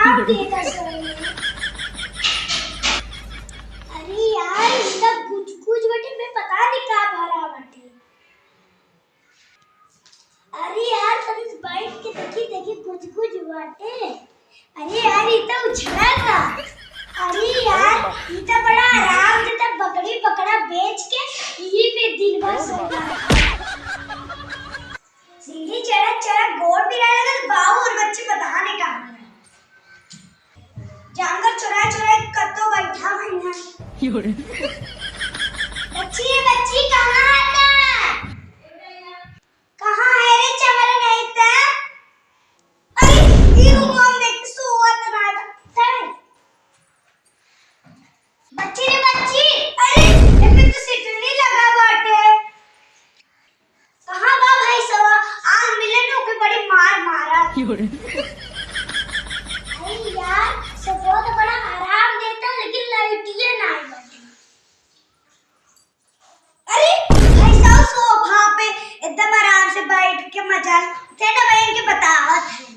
आराम देता सोए। अरे यार इसका कुछ बटे में पता नहीं का भरा बटे। अरे यार तनी बैठ के देखी कुछ बाटे। अरे यार इतना उछला था। अरे यार इतना बड़ा आराम देता, बकरी बकरा बेच के यही पे दिन भर सोता। सीढ़ी चढ़ा गोड़ भी लगा बाहु और बच्चे पता नहीं कहाँ जानकर चुरा कत्तो बैठा भैया। बच्ची कहाँ है? कहाँ है रे चमर नहीं था? अरे ये मॉम देख सोवत ना था। बच्ची अरे इसमें तो सिटनी लगा बाटे। कहाँ बा भाई सवा आज मिले नो के बड़ी मार मारा। अरे यार सबको तो बड़ा आराम देता लेकिन लाइटिए ना आई बाटे। अरे भाई साहब सोफा पे एकदम आराम से बैठ के मजा तेरा बहन के बतावत है।